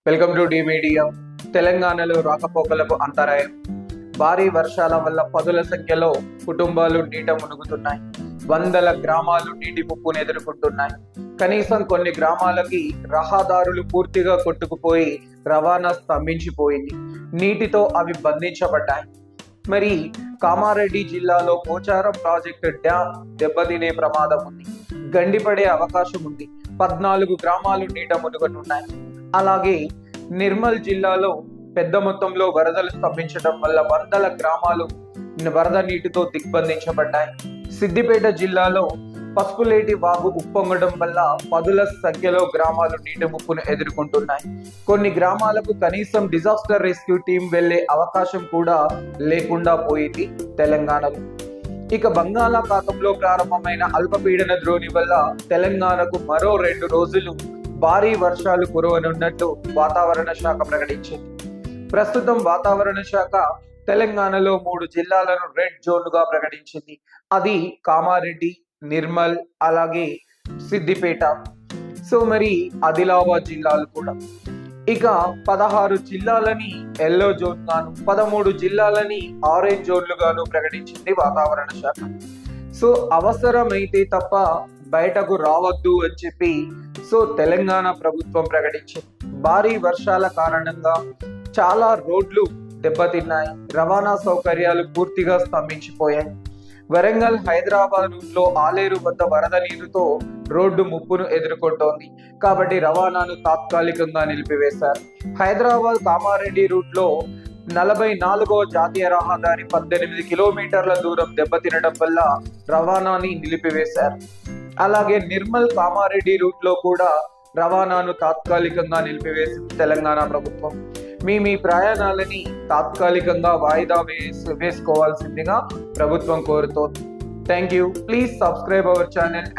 Welcome to D media. తెలంగాణలో రాకపోకలకు అంతరాయం. భారీ వర్షాల వల్ల పదుల సంఖ్యలో కుటుంబాలు నీట మునుగుతున్నాయి. వందల గ్రామాలు నీటి ముప్పును ఎదుర్కొంటున్నాయి. కనీసం కొన్ని గ్రామాలకి రహదారులు పూర్తిగా కొట్టుకుపోయి రవాణా స్తంభించిపోయింది. నీటితో అవి బంధించబడ్డాయి. మరి కామారెడ్డి జిల్లాలో పోచారం ప్రాజెక్టు డ్యామ్ దెబ్బతినే ప్రమాదం ఉంది. గండిపడే అవకాశం ఉంది. 14 గ్రామాలు నీట మునుగనున్నాయి. అలాగే నిర్మల్ జిల్లాలో పెద్ద మొత్తంలో వరదలు స్తంభించడం వల్ల వందల గ్రామాలు వరద నీటితో దిగ్బంధించబడ్డాయి. సిద్దిపేట జిల్లాలో పసుపులేటి వాగు ఉప్పొంగడం వల్ల పదుల సంఖ్యలో గ్రామాలు నీటి ముప్పును ఎదుర్కొంటున్నాయి. కొన్ని గ్రామాలకు కనీసం డిజాస్టర్ రెస్క్యూ టీం వెళ్లే అవకాశం కూడా లేకుండా పోయింది తెలంగాణలో. ఇక బంగాళాఖాతంలో ప్రారంభమైన అల్పపీడన ద్రోణి వల్ల తెలంగాణకు మరో 2 రోజులు భారీ వర్షాలు కురవనున్నట్టు వాతావరణ శాఖ ప్రకటించింది. ప్రస్తుతం వాతావరణ శాఖ తెలంగాణలో 3 జిల్లాలను రెడ్ జోన్లుగా ప్రకటించింది. అది కామారెడ్డి, నిర్మల్, అలాగే సిద్దిపేట. సో మరి ఆదిలాబాద్ జిల్లాలు కూడా. ఇక 16 జిల్లాలని ఎల్లో జోన్ గాను, 13 జిల్లాలని ఆరెంజ్ జోన్లుగాను ప్రకటించింది వాతావరణ శాఖ. సో అవసరమైతే తప్ప బయటకు రావద్దు అని చెప్పి తెలంగాణ ప్రభుత్వం ప్రకటించింది. భారీ వర్షాల కారణంగా చాలా రోడ్లు దెబ్బతిన్నాయి. రవాణా సౌకర్యాలు పూర్తిగా స్తంభించిపోయాయి. వరంగల్ హైదరాబాద్ రూట్లో ఆలేరు వద్ద వరద నీరుతో రోడ్డు ముప్పును ఎదుర్కొంటోంది. కాబట్టి రవాణాను తాత్కాలికంగా నిలిపివేశారు. హైదరాబాద్ కామారెడ్డి రూట్లో 44వ జాతీయ రహదారి 18 కిలోమీటర్ల దూరం దెబ్బతినడం వల్ల రవాణాని నిలిపివేశారు. అలాగే నిర్మల్ కామారెడ్డి రూట్లో కూడా రవాణాను తాత్కాలికంగా నిలిపివేసింది తెలంగాణ ప్రభుత్వం. మీ ప్రయాణాలని తాత్కాలికంగా వాయిదా వేసుకోవాల్సిందిగా ప్రభుత్వం కోరుతోంది. Thank you. Please subscribe our channel.